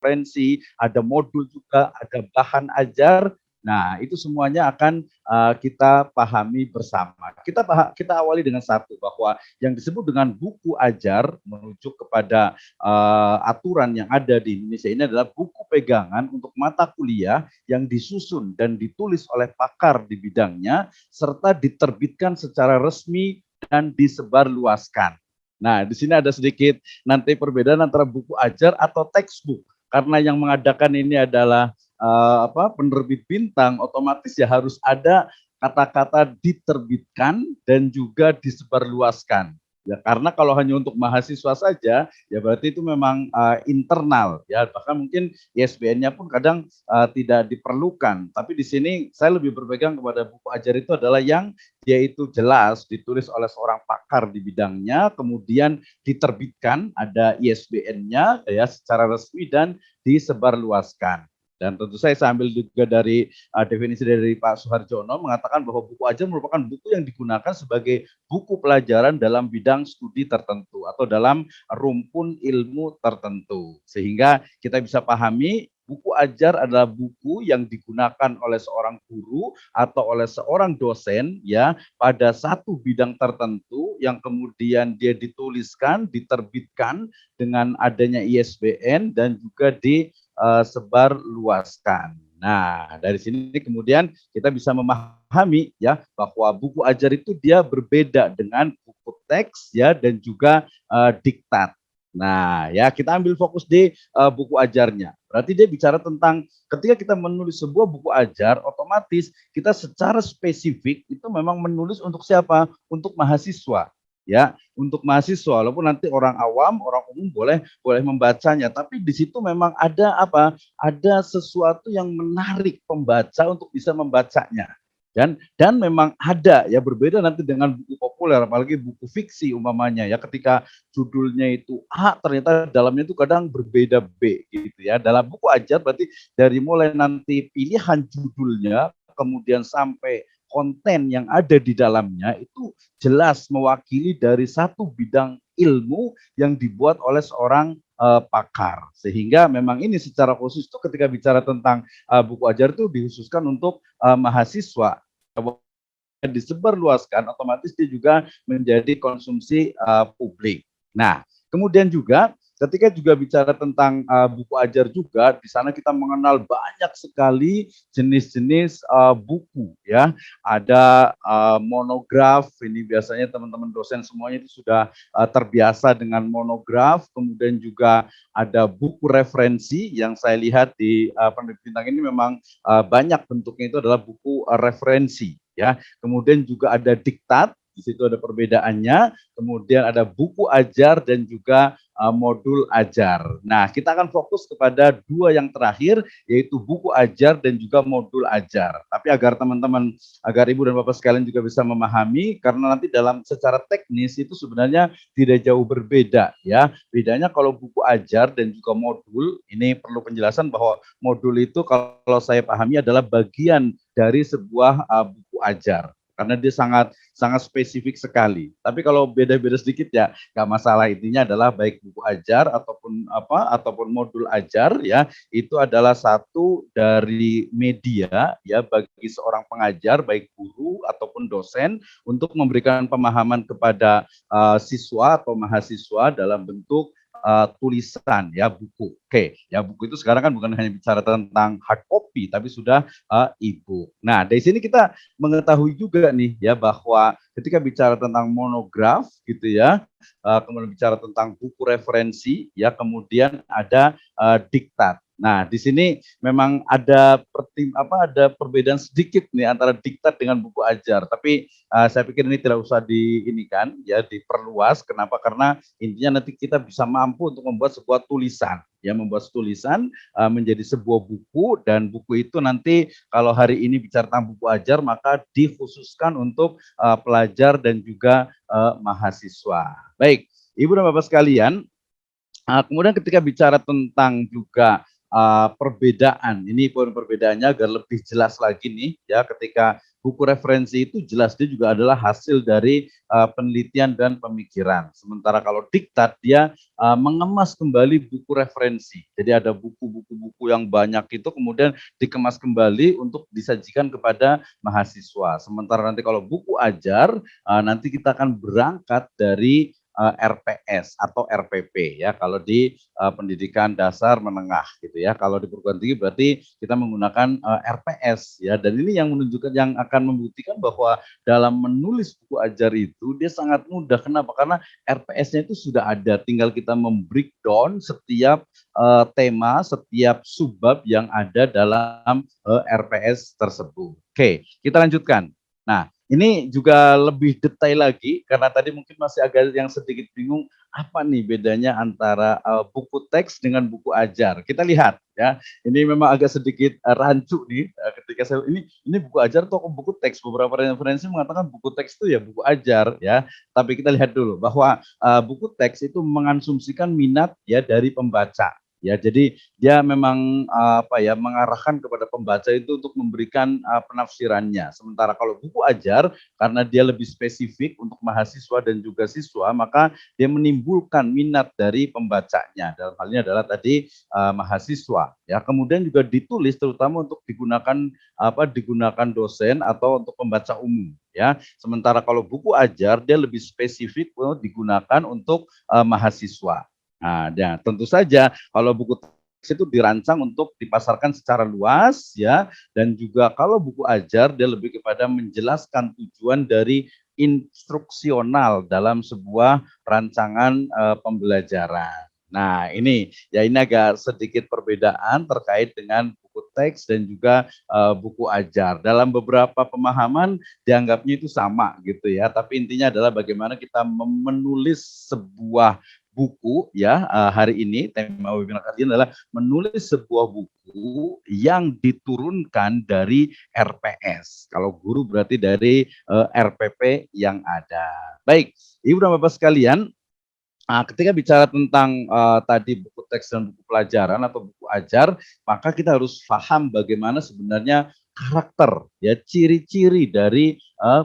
referensi, ada modul juga, ada bahan ajar. Nah, itu semuanya akan kita pahami bersama. Kita awali dengan satu, bahwa yang disebut dengan buku ajar merujuk kepada aturan yang ada di Indonesia ini adalah buku pegangan untuk mata kuliah yang disusun dan ditulis oleh pakar di bidangnya serta diterbitkan secara resmi dan disebarluaskan. Nah, di sini ada sedikit nanti perbedaan antara buku ajar atau textbook. Karena yang mengadakan ini adalah penerbit Bintang, otomatis ya harus ada kata-kata diterbitkan dan juga disebarluaskan. Ya, karena kalau hanya untuk mahasiswa saja, ya berarti itu memang internal, ya bahkan mungkin ISBN-nya pun kadang tidak diperlukan. Tapi di sini saya lebih berpegang kepada buku ajar itu adalah yang dia itu jelas ditulis oleh seorang pakar di bidangnya, kemudian diterbitkan, ada ISBN-nya ya secara resmi dan disebarluaskan. Dan tentu saya ambil juga dari definisi dari Pak Suharjono mengatakan bahwa buku ajar merupakan buku yang digunakan sebagai buku pelajaran dalam bidang studi tertentu atau dalam rumpun ilmu tertentu. Sehingga kita bisa pahami buku ajar adalah buku yang digunakan oleh seorang guru atau oleh seorang dosen ya pada satu bidang tertentu yang kemudian dia dituliskan, diterbitkan dengan adanya ISBN dan juga disebarluaskan. Nah, dari sini kemudian kita bisa memahami ya bahwa buku ajar itu dia berbeda dengan buku teks ya dan juga diktat. Nah, ya kita ambil fokus di buku ajarnya. Berarti dia bicara tentang ketika kita menulis sebuah buku ajar, otomatis kita secara spesifik itu memang menulis untuk siapa? Untuk mahasiswa. Ya, untuk mahasiswa, walaupun nanti orang awam, orang umum boleh membacanya, tapi di situ memang ada apa? Ada sesuatu yang menarik pembaca untuk bisa membacanya. Dan memang ada ya berbeda nanti dengan buku populer, apalagi buku fiksi umpamanya ya, ketika judulnya itu A ternyata dalamnya itu kadang berbeda B gitu ya. Dalam buku ajar berarti dari mulai nanti pilihan judulnya kemudian sampai konten yang ada di dalamnya itu jelas mewakili dari satu bidang ilmu yang dibuat oleh seorang pakar. Sehingga memang ini secara khusus itu ketika bicara tentang buku ajar itu dikhususkan untuk mahasiswa. Disebarluaskan, otomatis dia juga menjadi konsumsi publik. Nah, kemudian juga ketika juga bicara tentang buku ajar juga, di sana kita mengenal banyak sekali jenis-jenis buku ya. Ada monograf, ini biasanya teman-teman dosen semuanya itu sudah terbiasa dengan monograf, kemudian juga ada buku referensi yang saya lihat di Penerbit Bintang ini memang banyak bentuknya itu adalah buku referensi ya. Kemudian juga ada diktat, di situ ada perbedaannya, kemudian ada buku ajar dan juga modul ajar. Nah, kita akan fokus kepada dua yang terakhir, yaitu buku ajar dan juga modul ajar. Tapi agar teman-teman, agar Ibu dan Bapak sekalian juga bisa memahami, karena nanti dalam secara teknis itu sebenarnya tidak jauh berbeda ya. Bedanya kalau buku ajar dan juga modul, ini perlu penjelasan bahwa modul itu kalau saya pahami adalah bagian dari sebuah buku ajar, karena dia sangat spesifik sekali. Tapi kalau beda-beda sedikit ya nggak masalah, intinya adalah baik buku ajar ataupun modul ajar ya, itu adalah satu dari media ya bagi seorang pengajar baik guru ataupun dosen untuk memberikan pemahaman kepada siswa atau mahasiswa dalam bentuk tulisan ya, buku. Oke, ya buku itu sekarang kan bukan hanya bicara tentang hard copy tapi sudah e-book. Nah, dari sini kita mengetahui juga nih ya bahwa ketika bicara tentang monograf gitu ya, kemudian bicara tentang buku referensi ya, kemudian ada diktat. Nah, di sini memang ada perbedaan sedikit nih antara diktat dengan buku ajar. Tapi saya pikir ini tidak usah diperluas. Kenapa? Karena intinya nanti kita bisa mampu untuk membuat sebuah tulisan, ya, membuat tulisan menjadi sebuah buku, dan buku itu nanti kalau hari ini bicara tentang buku ajar maka dikhususkan untuk pelajar dan juga mahasiswa. Baik, Ibu dan Bapak sekalian, kemudian ketika bicara tentang juga perbedaan, ini poin perbedaannya agar lebih jelas lagi nih ya, ketika buku referensi itu jelas dia juga adalah hasil dari penelitian dan pemikiran. Sementara kalau diktat dia mengemas kembali buku referensi. Jadi ada buku-buku yang banyak itu kemudian dikemas kembali untuk disajikan kepada mahasiswa. Sementara nanti kalau buku ajar nanti kita akan berangkat dari RPS atau RPP ya kalau di pendidikan dasar menengah gitu ya. Kalau di perguruan tinggi berarti kita menggunakan RPS ya, dan ini yang menunjukkan yang akan membuktikan bahwa dalam menulis buku ajar itu dia sangat mudah. Kenapa? Karena RPS-nya itu sudah ada, tinggal kita membreakdown setiap tema, setiap subbab yang ada dalam RPS tersebut. Oke, kita lanjutkan. Nah, ini juga lebih detail lagi karena tadi mungkin masih agak yang sedikit bingung apa nih bedanya antara buku teks dengan buku ajar. Kita lihat ya. Ini memang agak sedikit rancu nih ketika saya ini buku ajar atau buku teks. Beberapa referensi mengatakan buku teks itu ya buku ajar ya. Tapi kita lihat dulu bahwa buku teks itu mengansumsikan minat ya dari pembaca. Ya, jadi dia memang mengarahkan kepada pembaca itu untuk memberikan penafsirannya. Sementara kalau buku ajar karena dia lebih spesifik untuk mahasiswa dan juga siswa, maka dia menimbulkan minat dari pembacanya. Dalam hal ini adalah tadi mahasiswa. Ya, kemudian juga ditulis terutama untuk digunakan dosen atau untuk pembaca umum. Ya, sementara kalau buku ajar dia lebih spesifik digunakan untuk mahasiswa. Nah, ya, tentu saja kalau buku teks itu dirancang untuk dipasarkan secara luas ya, dan juga kalau buku ajar dia lebih kepada menjelaskan tujuan dari instruksional dalam sebuah rancangan pembelajaran. Nah, ini agak sedikit perbedaan terkait dengan buku teks dan juga buku ajar. Dalam beberapa pemahaman dianggapnya itu sama gitu ya, tapi intinya adalah bagaimana kita menulis sebuah buku ya. Hari ini tema webinar kali ini adalah menulis sebuah buku yang diturunkan dari RPS. Kalau guru berarti dari RPP yang ada. Baik, Ibu dan Bapak sekalian, ketika bicara tentang tadi buku teks dan buku pelajaran atau buku ajar, maka kita harus paham bagaimana sebenarnya karakter, ya ciri-ciri dari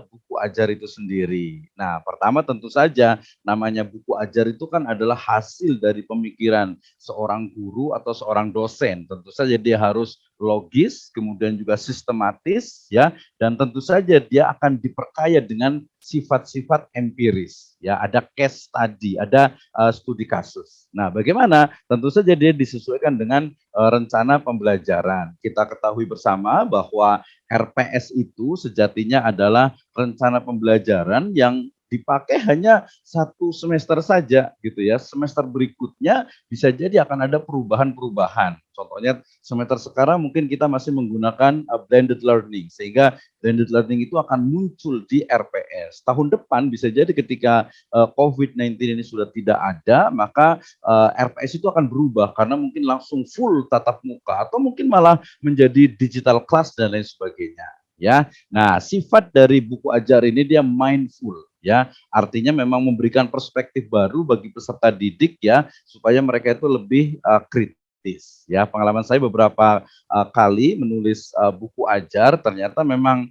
buku ajar itu sendiri. Nah, pertama tentu saja namanya buku ajar itu kan adalah hasil dari pemikiran seorang guru atau seorang dosen. Tentu saja dia harus logis, kemudian juga sistematis, ya, dan tentu saja dia akan diperkaya dengan sifat-sifat empiris. Ya, ada case study, ada studi kasus. Nah, bagaimana? Tentu saja dia disesuaikan dengan rencana pembelajaran. Kita ketahui bersama bahwa RPS itu sejatinya adalah rencana pembelajaran yang dipakai hanya 1 semester saja gitu ya. Semester berikutnya bisa jadi akan ada perubahan-perubahan. Contohnya semester sekarang mungkin kita masih menggunakan blended learning, sehingga blended learning itu akan muncul di RPS. Tahun depan bisa jadi ketika COVID-19 ini sudah tidak ada, maka RPS itu akan berubah karena mungkin langsung full tatap muka atau mungkin malah menjadi digital class dan lain sebagainya. Ya, nah sifat dari buku ajar ini dia mindful. Ya, artinya memang memberikan perspektif baru bagi peserta didik ya, supaya mereka itu lebih kritis. Ya, pengalaman saya beberapa kali menulis buku ajar, ternyata memang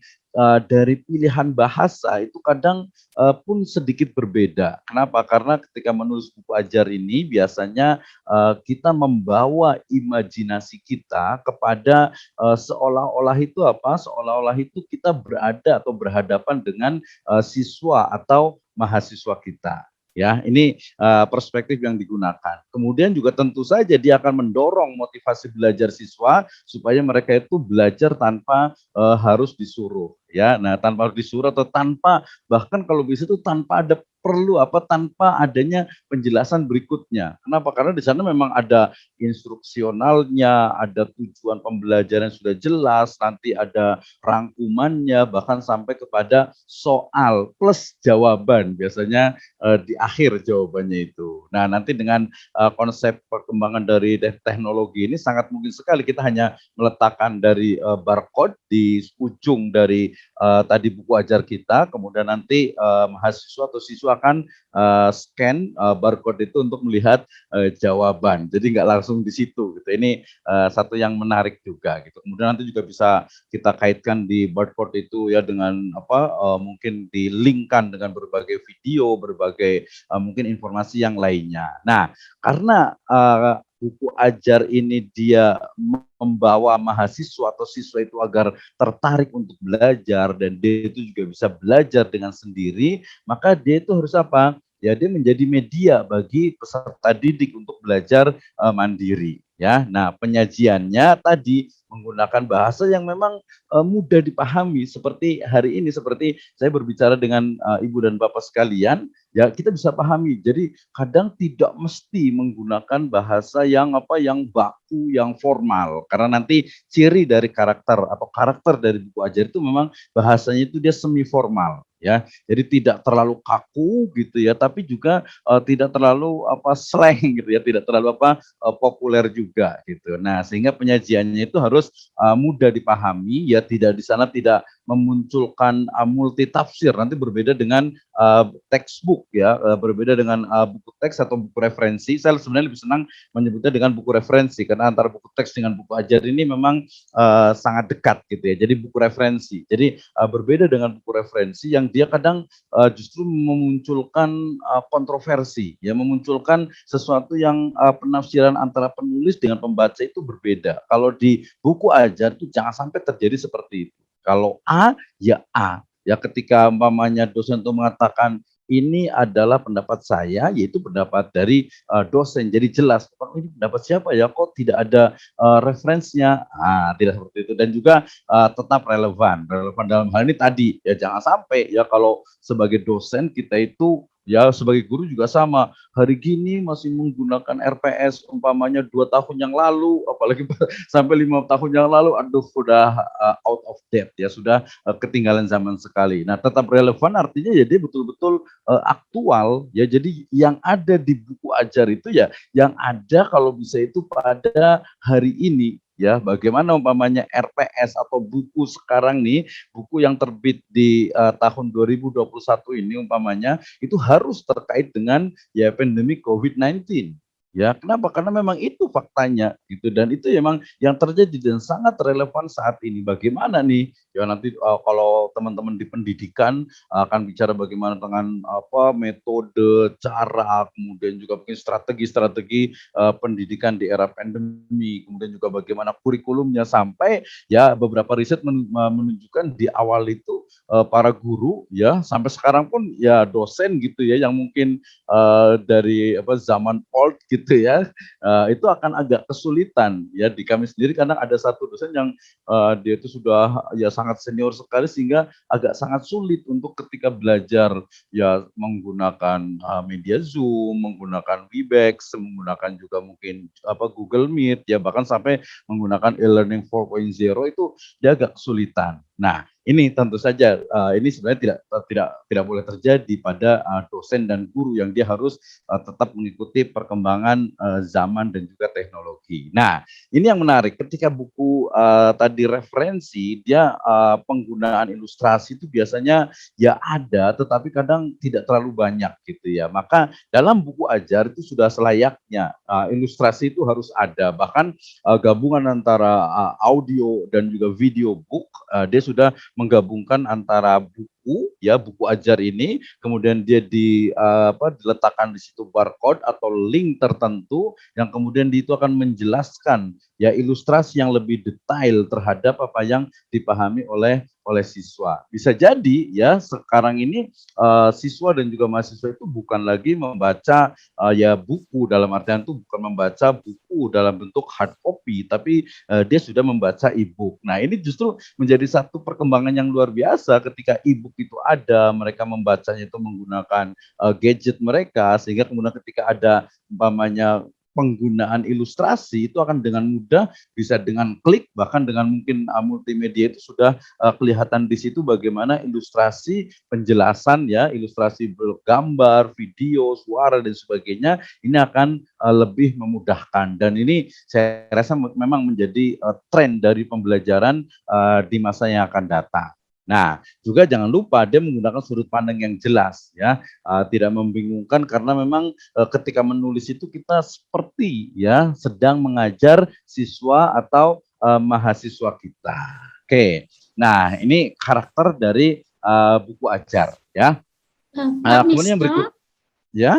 dari pilihan bahasa itu kadang pun sedikit berbeda. Kenapa? Karena ketika menulis buku ajar ini biasanya kita membawa imajinasi kita kepada seolah-olah itu apa? Seolah-olah itu kita berada atau berhadapan dengan siswa atau mahasiswa kita. Ya, ini perspektif yang digunakan. Kemudian juga tentu saja dia akan mendorong motivasi belajar siswa supaya mereka itu belajar tanpa harus disuruh. Ya, nah tanpa harus disuruh atau tanpa, bahkan kalau bisa itu tanpa ada tanpa adanya penjelasan berikutnya. Kenapa? Karena di sana memang ada instruksionalnya, ada tujuan pembelajaran yang sudah jelas, nanti ada rangkumannya, bahkan sampai kepada soal plus jawaban biasanya di akhir jawabannya itu. Nah, nanti dengan konsep perkembangan dari teknologi ini sangat mungkin sekali kita hanya meletakkan dari barcode di ujung dari tadi buku ajar kita, kemudian nanti mahasiswa atau siswa akan scan barcode itu untuk melihat jawaban. Jadi nggak langsung di situ gitu. Ini satu yang menarik juga gitu. Kemudian nanti juga bisa kita kaitkan di barcode itu ya dengan mungkin di-linkkan dengan berbagai video, berbagai mungkin informasi yang lainnya. Nah, karena buku ajar ini dia membawa mahasiswa atau siswa itu agar tertarik untuk belajar dan dia itu juga bisa belajar dengan sendiri, maka dia itu harus apa? Ya, dia menjadi media bagi peserta didik untuk belajar mandiri. Ya, nah penyajiannya tadi menggunakan bahasa yang memang mudah dipahami seperti hari ini, seperti saya berbicara dengan ibu dan bapak sekalian, ya kita bisa pahami. Jadi kadang tidak mesti menggunakan bahasa yang yang baku, yang formal, karena nanti ciri dari karakter dari buku ajar itu memang bahasanya itu dia semi formal. Ya, jadi tidak terlalu kaku gitu ya, tapi juga tidak terlalu slang gitu ya, tidak terlalu populer juga gitu. Nah, sehingga penyajiannya itu harus mudah dipahami ya, tidak di sana tidak memunculkan multi tafsir, nanti berbeda dengan textbook ya, berbeda dengan buku teks atau buku referensi. Saya sebenarnya lebih senang menyebutnya dengan buku referensi karena antara buku teks dengan buku ajar ini memang sangat dekat gitu ya. Jadi buku referensi. Jadi berbeda dengan buku referensi yang dia kadang justru memunculkan kontroversi, ya, memunculkan sesuatu yang penafsiran antara penulis dengan pembaca itu berbeda. Kalau di buku ajar itu jangan sampai terjadi seperti itu. Kalau A, ya A. Ya, ketika umpamanya dosen itu mengatakan ini adalah pendapat saya, yaitu pendapat dari dosen. Jadi jelas, oh, ini pendapat siapa ya? Kok tidak ada referensinya? Tidak seperti itu. Dan juga tetap relevan. Relevan dalam hal ini tadi, ya jangan sampai ya kalau sebagai dosen kita itu ya sebagai guru juga sama. Hari gini masih menggunakan RPS umpamanya 2 tahun yang lalu, apalagi sampai 5 tahun yang lalu, aduh sudah out of date ya, sudah ketinggalan zaman sekali. Nah, tetap relevan artinya ya dia betul-betul aktual ya. Jadi yang ada di buku ajar itu ya yang ada kalau bisa itu pada hari ini ya. Bagaimana umpamanya RPS atau buku sekarang nih, buku yang terbit di tahun 2021 ini umpamanya itu harus terkait dengan ya pandemi COVID-19. Ya, kenapa? Karena memang itu faktanya gitu, dan itu memang yang terjadi dan sangat relevan saat ini. Bagaimana nih? Ya nanti kalau teman-teman di pendidikan akan bicara bagaimana dengan metode, cara, kemudian juga mungkin strategi-strategi pendidikan di era pandemi, kemudian juga bagaimana kurikulumnya, sampai ya beberapa riset menunjukkan di awal itu para guru ya sampai sekarang pun ya dosen gitu ya yang mungkin dari zaman old gitu ya, itu akan agak kesulitan ya. Di kami sendiri kadang ada satu dosen yang dia itu sudah ya sangat senior sekali sehingga agak sangat sulit untuk ketika belajar ya menggunakan media Zoom, menggunakan Webex, menggunakan juga mungkin Google Meet ya, bahkan sampai menggunakan e-learning 4.0 itu dia agak kesulitan. Nah, ini tentu saja ini sebenarnya tidak boleh terjadi pada dosen dan guru yang dia harus tetap mengikuti perkembangan zaman dan juga teknologi. Nah, ini yang menarik ketika buku tadi referensi, dia penggunaan ilustrasi itu biasanya ya ada, tetapi kadang tidak terlalu banyak gitu ya. Maka dalam buku ajar itu sudah selayaknya ilustrasi itu harus ada. Bahkan gabungan antara audio dan juga video book, dia sudah menggabungkan antara buku ya, buku ajar ini, kemudian dia diletakkan di situ barcode atau link tertentu yang kemudian itu akan menjelaskan ya ilustrasi yang lebih detail terhadap apa yang dipahami oleh siswa. Bisa jadi ya sekarang ini siswa dan juga mahasiswa itu bukan lagi membaca ya buku, dalam artian itu bukan membaca buku dalam bentuk hard copy, tapi dia sudah membaca e-book. Nah, ini justru menjadi satu perkembangan yang luar biasa ketika e-book itu ada, mereka membacanya itu menggunakan gadget mereka, sehingga kemudian ketika ada umpamanya penggunaan ilustrasi itu akan dengan mudah bisa dengan klik, bahkan dengan mungkin multimedia itu sudah kelihatan di situ bagaimana ilustrasi penjelasan ya, ilustrasi gambar, video, suara dan sebagainya ini akan lebih memudahkan, dan ini saya rasa memang menjadi tren dari pembelajaran di masa yang akan datang. Nah, juga jangan lupa dia menggunakan sudut pandang yang jelas ya, tidak membingungkan karena memang ketika menulis itu kita seperti ya sedang mengajar siswa atau mahasiswa kita. Oke. Nah, ini karakter dari buku ajar ya. Pak Kemudian yang Misto, berikut ya.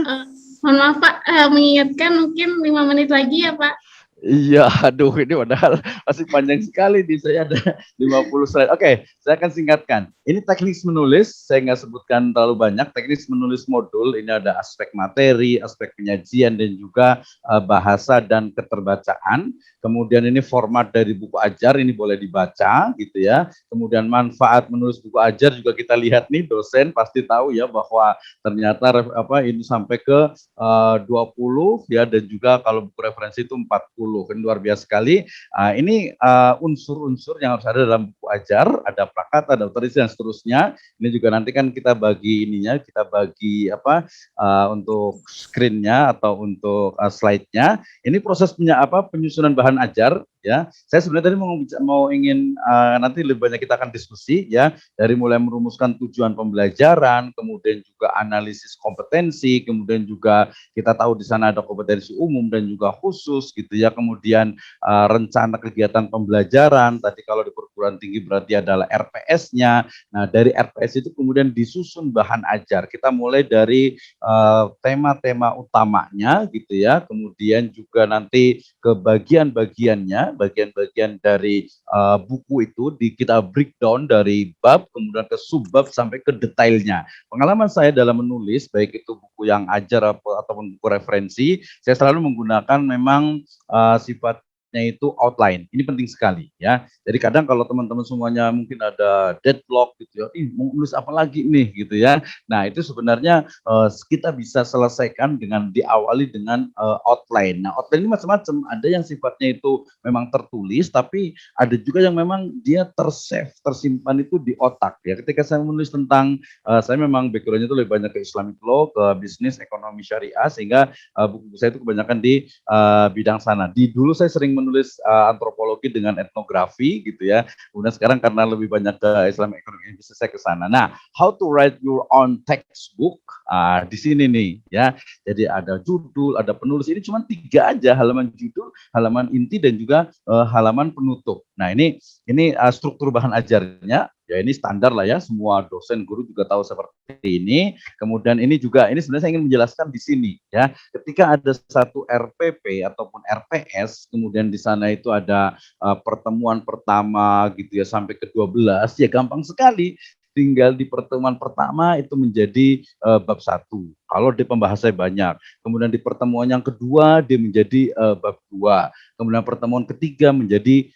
mohon maaf Pak, mengingatkan mungkin 5 menit lagi ya Pak. Iya, aduh ini padahal masih panjang sekali nih, saya ada 50 slide. Oke, saya akan singkatkan. Ini teknik menulis, saya nggak sebutkan terlalu banyak. Teknik menulis modul, ini ada aspek materi, aspek penyajian, dan juga bahasa dan keterbacaan. Kemudian ini format dari buku ajar, ini boleh dibaca gitu ya. Kemudian manfaat menulis buku ajar juga kita lihat nih, dosen pasti tahu ya bahwa ternyata ini sampai ke 20 ya, dan juga kalau buku referensi itu 40, kan luar biasa sekali. Ini unsur-unsur yang harus ada dalam buku ajar, ada plakat, ada otoris dan seterusnya. Ini juga nanti kan kita bagi ininya, kita bagi untuk screen-nya atau untuk slide-nya. Ini proses penyusunan bahan ajar ya. Saya sebenarnya tadi mau ingin nanti lebih banyak kita akan diskusi ya, dari mulai merumuskan tujuan pembelajaran, kemudian juga analisis kompetensi, kemudian juga kita tahu di sana ada kompetensi umum dan juga khusus gitu ya. Kemudian rencana kegiatan pembelajaran, tadi kalau di perguruan tinggi berarti adalah RPS-nya. Nah, dari RPS itu kemudian disusun bahan ajar. Kita mulai dari tema-tema utamanya gitu ya. Kemudian juga nanti ke bagian-bagiannya, bagian-bagian dari buku itu kita breakdown dari bab, kemudian ke subbab sampai ke detailnya. Pengalaman saya dalam menulis, baik itu buku yang ajar ataupun buku referensi, saya selalu menggunakan memang sifatnya itu outline. Ini penting sekali ya. Jadi kadang kalau teman-teman semuanya mungkin ada deadlock gitu ya, mau nulis apa lagi nih gitu ya. Nah, itu sebenarnya kita bisa selesaikan dengan diawali dengan outline. Nah, outline ini macam-macam. Ada yang sifatnya itu memang tertulis, tapi ada juga yang memang dia tersave, tersimpan itu di otak ya. Ketika saya menulis tentang saya memang backgroundnya itu lebih banyak ke Islamic law, ke bisnis, ekonomi syariah, sehingga buku saya itu kebanyakan di bidang sana. Dulu saya sering menulis antropologi dengan etnografi gitu ya. Kemudian sekarang karena lebih banyak ke Islamic economy bisnis, saya ke sana. Nah, how to write your own textbook di sini nih ya. Jadi ada judul, ada penulis. Ini cuma 3 aja, halaman judul, halaman inti, dan juga halaman penutup. Nah, ini struktur bahan ajarnya. Ya ini standar lah ya, semua dosen guru juga tahu seperti ini. Kemudian ini sebenarnya saya ingin menjelaskan di sini ya. Ketika ada satu RPP ataupun RPS, kemudian di sana itu ada pertemuan pertama gitu ya sampai ke 12, ya gampang sekali. Tinggal di pertemuan pertama itu menjadi bab 1. Kalau di pembahasannya banyak. Kemudian di pertemuan yang kedua dia menjadi bab 2. Kemudian pertemuan ketiga menjadi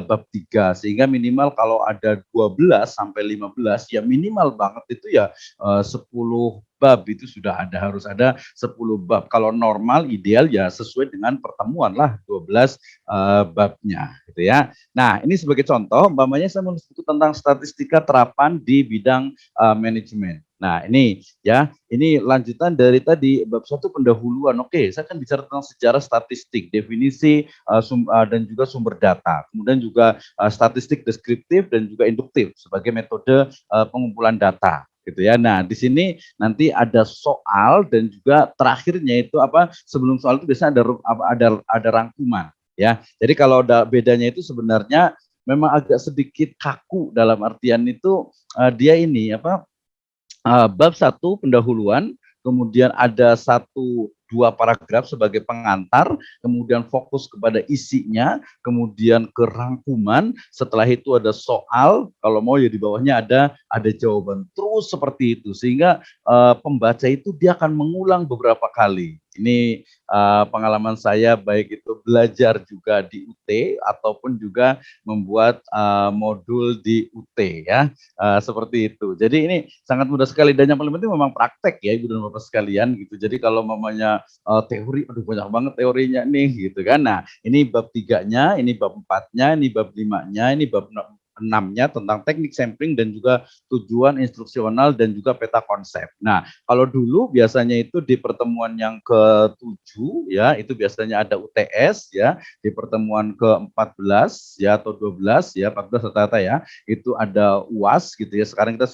bab 3, sehingga minimal kalau ada 12 sampai 15 ya minimal banget itu ya 10 bab itu sudah ada, harus ada 10 bab. Kalau normal ideal ya sesuai dengan pertemuan lah 12 babnya gitu ya. Nah, ini sebagai contoh umpamanya saya menulis buku tentang statistika terapan di bidang manajemen. Nah, ini ya, ini lanjutan dari tadi bab 1 pendahuluan. Oke, saya akan bicara tentang sejarah statistik, definisi dan juga sumber data. Kemudian juga statistik deskriptif dan juga induktif sebagai metode pengumpulan data gitu ya. Nah, di sini nanti ada soal dan juga terakhirnya itu sebelum soal itu biasanya ada rangkuman ya. Jadi kalau bedanya itu sebenarnya memang agak sedikit kaku dalam artian itu dia ini bab 1 pendahuluan, kemudian ada 1-2 paragraf sebagai pengantar, kemudian fokus kepada isinya, kemudian ke rangkuman, setelah itu ada soal, kalau mau ya di bawahnya ada jawaban, terus seperti itu, sehingga pembaca itu dia akan mengulang beberapa kali. Ini pengalaman saya baik itu belajar juga di UT ataupun juga membuat modul di UT ya. Seperti itu. Jadi ini sangat mudah sekali, dan yang paling penting memang praktek ya Ibu dan Bapak sekalian gitu. Jadi kalau mamanya teori, aduh banyak banget teorinya nih gitu kan. Nah, ini bab 3-nya, ini bab 4-nya, ini bab 5-nya, ini bab 6-nya tentang teknik sampling dan juga tujuan instruksional dan juga peta konsep. Nah, kalau dulu biasanya itu di pertemuan yang ke-7 ya, itu biasanya ada UTS ya, di pertemuan ke-14 ya atau 12 ya, 14 rata-rata ya, itu ada UAS gitu ya. Sekarang kita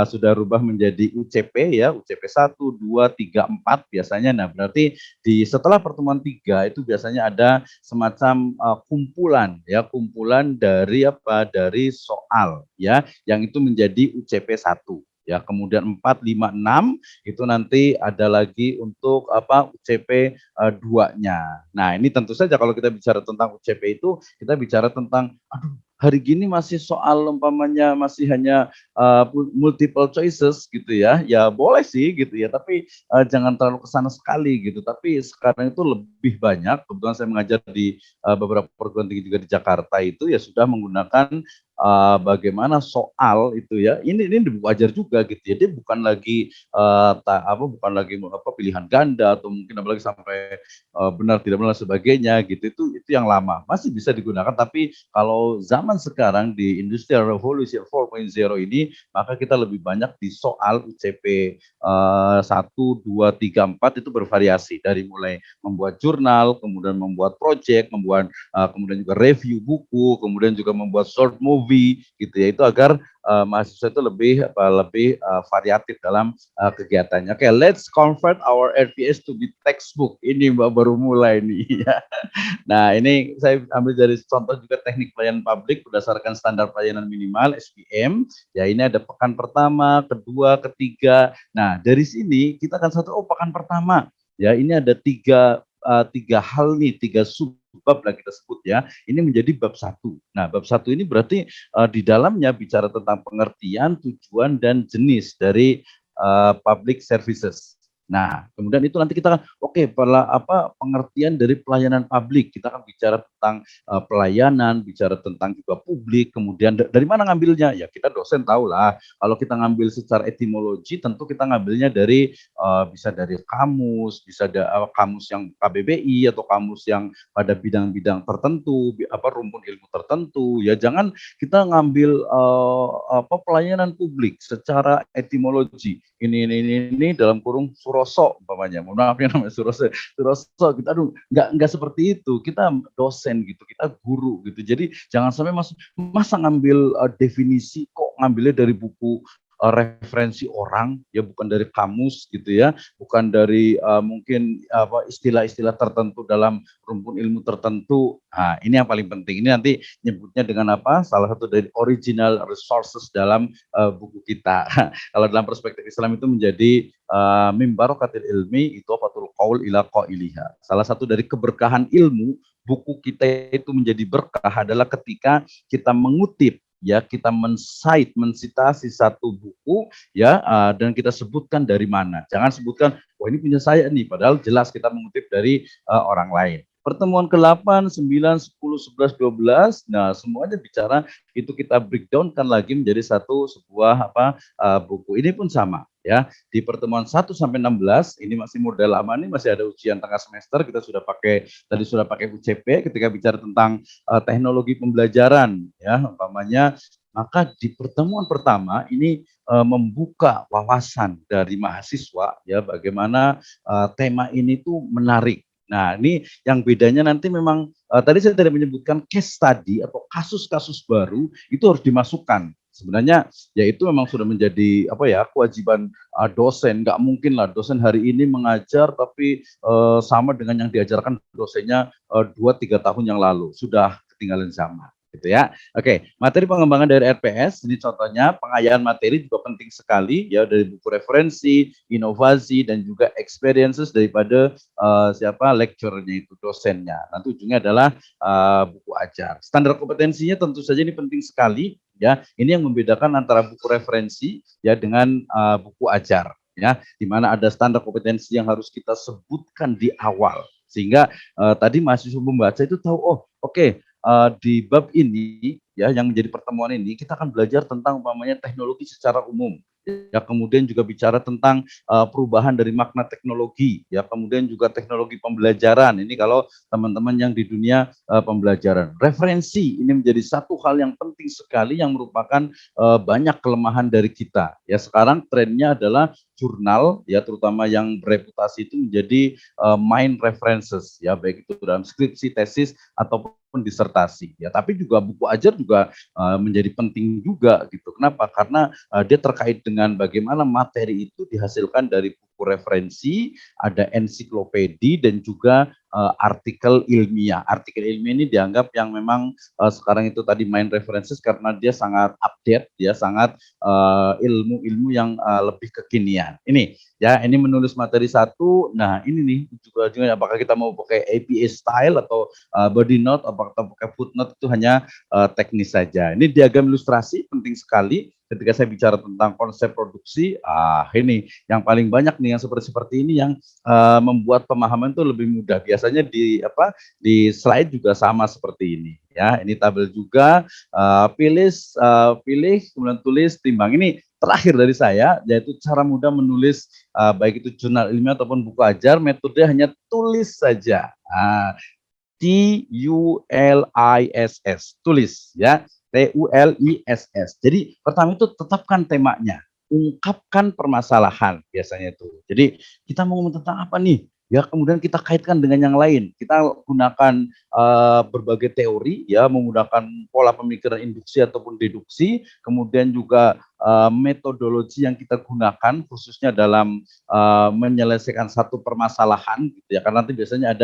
sudah rubah menjadi UCP ya, UCP 1, 2, 3, 4 biasanya. Nah, berarti setelah pertemuan 3 itu biasanya ada semacam kumpulan ya, kumpulan dari dari soal ya, yang itu menjadi UCP 1 ya. Kemudian 4, 5, 6 itu nanti ada lagi untuk UCP 2-nya. Nah, ini tentu saja kalau kita bicara tentang UCP itu kita bicara tentang hari gini masih soal umpamanya masih hanya multiple choices gitu ya. Ya boleh sih gitu ya, tapi jangan terlalu kesana sekali gitu. Tapi sekarang itu lebih banyak, kebetulan saya mengajar di beberapa perguruan tinggi juga di Jakarta itu ya sudah menggunakan bagaimana soal itu ya. Ini di buku ajar juga gitu ya. Dia bukan lagi bukan lagi pilihan ganda atau mungkin apalagi sampai benar tidak benar sebagainya gitu. Itu yang lama. Masih bisa digunakan, tapi kalau zaman sekarang di Industrial Revolution 4.0 ini, maka kita lebih banyak di soal UCP 1, 2, 3, 4 itu bervariasi dari mulai membuat jurnal, kemudian membuat project, kemudian juga review buku, kemudian juga membuat short movie gitu ya, itu agar mahasiswa itu lebih variatif dalam kegiatannya. Oke, let's convert our RPS to be textbook. Ini baru mulai nih ya. Nah, ini saya ambil dari contoh juga teknik pelayanan publik berdasarkan standar pelayanan minimal SPM. Ya, ini ada pekan pertama, kedua, ketiga. Nah, dari sini kita akan pekan pertama. Ya, ini ada tiga hal nih, tiga subbab lah kita sebut ya. Ini menjadi bab 1. Nah, bab 1 ini berarti di dalamnya bicara tentang pengertian, tujuan, dan jenis dari public services. Nah, kemudian itu nanti kita pengertian dari pelayanan publik. Kita akan bicara tentang pelayanan, bicara tentang juga publik. Kemudian dari mana ngambilnya? Ya kita dosen tahu lah. Kalau kita ngambil secara etimologi, tentu kita ngambilnya dari bisa dari kamus, bisa ada kamus yang KBBI atau kamus yang pada bidang-bidang tertentu, rumpun ilmu tertentu. Ya jangan kita ngambil pelayanan publik secara etimologi. Ini dalam kurung Suroso umpamanya. Mohon maaf ya namanya Suroso. Kita nggak seperti itu. Kita dosen gitu, kita guru gitu. Jadi jangan sampai masa ngambil definisi kok ngambilnya dari buku referensi orang ya, bukan dari kamus gitu ya, bukan dari mungkin istilah-istilah tertentu dalam rumpun ilmu tertentu. Nah, ini yang paling penting. Ini nanti nyebutnya dengan salah satu dari original resources dalam buku kita. Kalau dalam perspektif Islam itu menjadi mimbarokatil ilmi itu fatul qaul ila qailiha. Salah satu dari keberkahan ilmu, buku kita itu menjadi berkah adalah ketika kita mengutip ya, kita mensitasi satu buku ya, dan kita sebutkan dari mana. Jangan sebutkan wah ini punya saya nih, padahal jelas kita mengutip dari orang lain. Pertemuan ke-8, 9, 10, 11, 12, nah semuanya bicara itu kita breakdown-kan lagi menjadi sebuah buku. Ini pun sama ya. Di pertemuan 1 sampai 16 ini masih model lama nih, masih ada ujian tengah semester, kita sudah pakai UCP ketika bicara tentang teknologi pembelajaran ya umpamanya. Maka di pertemuan pertama ini membuka wawasan dari mahasiswa ya, bagaimana tema ini tuh menarik. Nah, ini yang bedanya nanti memang tadi saya tidak menyebutkan case study atau kasus-kasus baru itu harus dimasukkan. Sebenarnya ya itu memang sudah menjadi kewajiban dosen. Nggak mungkin lah dosen hari ini mengajar tapi sama dengan yang diajarkan dosennya 2-3 tahun yang lalu. Sudah ketinggalan zaman. Gitu ya. Oke, materi pengembangan dari RPS ini contohnya pengayaan materi juga penting sekali ya, dari buku referensi, inovasi, dan juga experiences daripada lecturer-nya itu, dosennya. Nanti ujungnya adalah buku ajar. Standar kompetensinya tentu saja ini penting sekali ya. Ini yang membedakan antara buku referensi ya dengan buku ajar ya, di mana ada standar kompetensi yang harus kita sebutkan di awal sehingga tadi mahasiswa membaca itu tahu di bab ini ya, yang menjadi pertemuan ini kita akan belajar tentang umpamanya teknologi secara umum ya kemudian juga bicara tentang perubahan dari makna teknologi, ya kemudian juga teknologi pembelajaran. Ini kalau teman-teman yang di dunia pembelajaran. Referensi ini menjadi satu hal yang penting sekali yang merupakan banyak kelemahan dari kita. Ya sekarang trennya adalah jurnal, ya terutama yang bereputasi itu menjadi main references, ya baik itu dalam skripsi, tesis ataupun disertasi. Ya tapi juga buku ajar juga menjadi penting juga gitu. Kenapa? Karena dia terkait dengan bagaimana materi itu dihasilkan dari buku referensi, ada ensiklopedi dan juga artikel ilmiah. Artikel ilmiah ini dianggap yang memang sekarang itu tadi main references karena dia sangat update, dia sangat ilmu-ilmu yang lebih kekinian. Ini ya, ini menulis materi satu. Nah, ini nih juga apakah kita mau pakai APA style atau body note, apakah kita pakai footnote itu hanya teknis saja. Ini diagram ilustrasi penting sekali ketika saya bicara tentang konsep produksi. Ini yang paling banyak nih yang seperti ini yang membuat pemahaman itu lebih mudah. Biasanya di slide juga sama seperti ini. Ya, ini tabel juga, pilih, kemudian tulis, timbang. Ini terakhir dari saya, yaitu cara mudah menulis baik itu jurnal ilmiah ataupun buku ajar. Metode hanya tulis saja. TULISS, tulis ya, TULISS. Jadi pertama itu tetapkan temanya, ungkapkan permasalahan biasanya itu. Jadi kita mau ngomong tentang apa nih? Ya kemudian kita kaitkan dengan yang lain. Kita gunakan berbagai teori, ya menggunakan pola pemikiran induksi ataupun deduksi, kemudian juga metodologi yang kita gunakan khususnya dalam menyelesaikan satu permasalahan, gitu ya. Karena nanti biasanya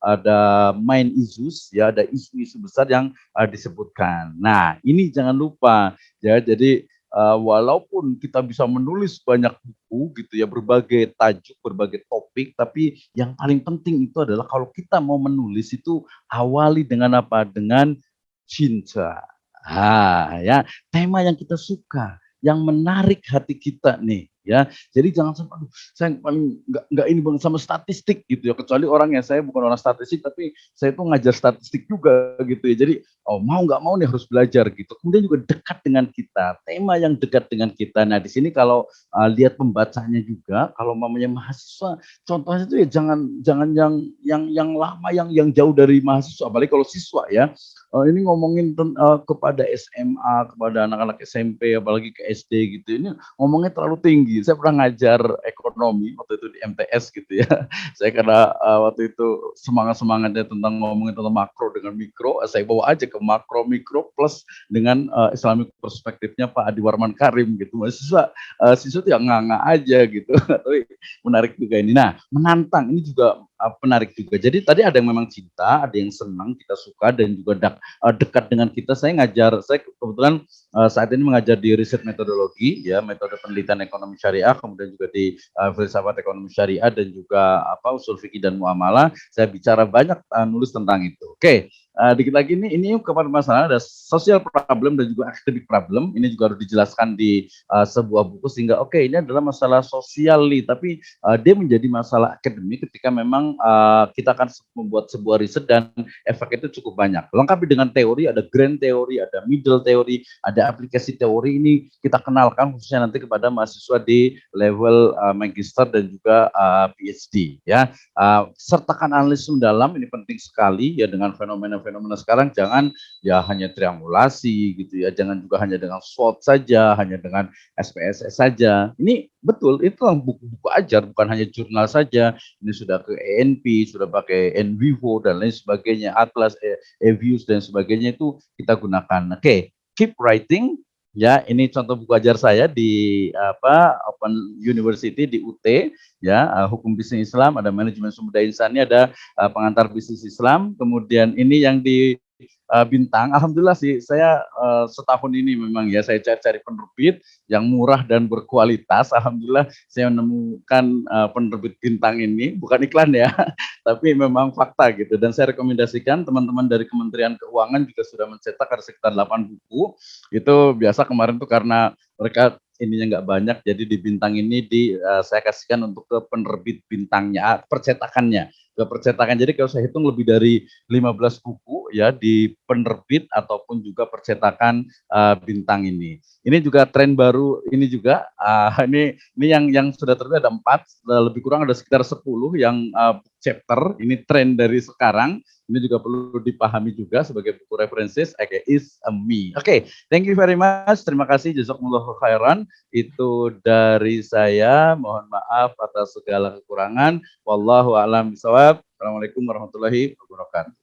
ada main issues, ya ada isu-isu besar yang disebutkan. Nah ini jangan lupa ya, jadi walaupun kita bisa menulis banyak buku gitu ya, berbagai tajuk, berbagai topik, tapi yang paling penting itu adalah kalau kita mau menulis itu awali dengan apa? Dengan cinta. Ya, tema yang kita suka, yang menarik hati kita nih, ya. Jadi jangan sampai, aduh, saya paling nggak ini banget sama statistik gitu ya. Kecuali orang yang saya bukan orang statistik, tapi saya itu ngajar statistik juga gitu ya. Jadi mau nggak mau nih harus belajar gitu. Kemudian juga dekat dengan kita, tema yang dekat dengan kita. Nah di sini kalau lihat pembacanya juga, kalau mamanya mahasiswa, contohnya itu ya jangan yang lama, yang jauh dari mahasiswa, apalagi kalau siswa ya. Ini ngomongin kepada SMA, kepada anak-anak SMP, apalagi ke SD gitu. Ini ngomongnya terlalu tinggi. Saya pernah ngajar ekonomi waktu itu di MTS gitu ya. Saya karena waktu itu semangatnya tentang ngomongin tentang makro dengan mikro, saya bawa aja ke makro mikro plus dengan Islamic perspektifnya Pak Adi Warman Karim gitu. Siswa tuh yang nganga aja gitu. Tapi menarik juga ini. Nah, menantang ini juga menarik juga. Jadi tadi ada yang memang cinta, ada yang senang, kita suka dan juga dekat dengan kita. Saya kebetulan saat ini mengajar di riset metodologi, ya metode penelitian ekonomi syariah, kemudian juga di filsafat ekonomi syariah dan juga usul fikih dan muamalah. Saya bicara banyak nulis tentang itu. Oke. Dikit lagi ini kepada masalah ada social problem dan juga academic problem. Ini juga harus dijelaskan di sebuah buku sehingga ini adalah masalah sosial nih, tapi dia menjadi masalah akademik ketika memang kita akan membuat sebuah riset dan efek itu cukup banyak. Lengkapi dengan teori, ada grand teori, ada middle teori, ada aplikasi teori. Ini kita kenalkan khususnya nanti kepada mahasiswa di level magister dan juga PhD ya. Sertakan analisis mendalam, ini penting sekali ya, dengan fenomena sekarang. Jangan ya hanya triangulasi gitu ya, jangan juga hanya dengan SWOT saja, hanya dengan SPSS saja. Ini betul, itu buku-buku ajar, bukan hanya jurnal saja. Ini sudah ke ENP, sudah pakai NVivo dan lain sebagainya, Atlas, Evius dan sebagainya itu kita gunakan. Oke, keep writing. Ya, ini contoh buku ajar saya di Open University di UT ya, hukum bisnis Islam, ada manajemen sumber daya insani, ada pengantar bisnis Islam. Kemudian ini yang di Bintang, alhamdulillah sih saya setahun ini memang ya saya cari-cari penerbit yang murah dan berkualitas. Alhamdulillah saya menemukan penerbit Bintang ini, bukan iklan ya, tapi memang fakta gitu. Dan saya rekomendasikan teman-teman dari Kementerian Keuangan juga sudah mencetak ada sekitar 8 buku. Itu biasa kemarin tuh karena mereka ininya nggak banyak, jadi di Bintang ini saya kasihkan untuk ke penerbit Bintangnya, percetakannya. Ke percetakan. Jadi kalau saya hitung lebih dari 15 buku ya di penerbit ataupun juga percetakan Bintang ini. Ini juga tren baru ini juga. Ini yang sudah terbit ada 4, lebih kurang ada sekitar 10 yang chapter. Ini tren dari sekarang. Ini juga perlu dipahami juga sebagai buku referensis. Is a me. Oke, thank you very much. Terima kasih, jazakumullahu khairan. Itu dari saya. Mohon maaf atas segala kekurangan. Wallahu a'lam bishawab. Assalamualaikum warahmatullahi wabarakatuh.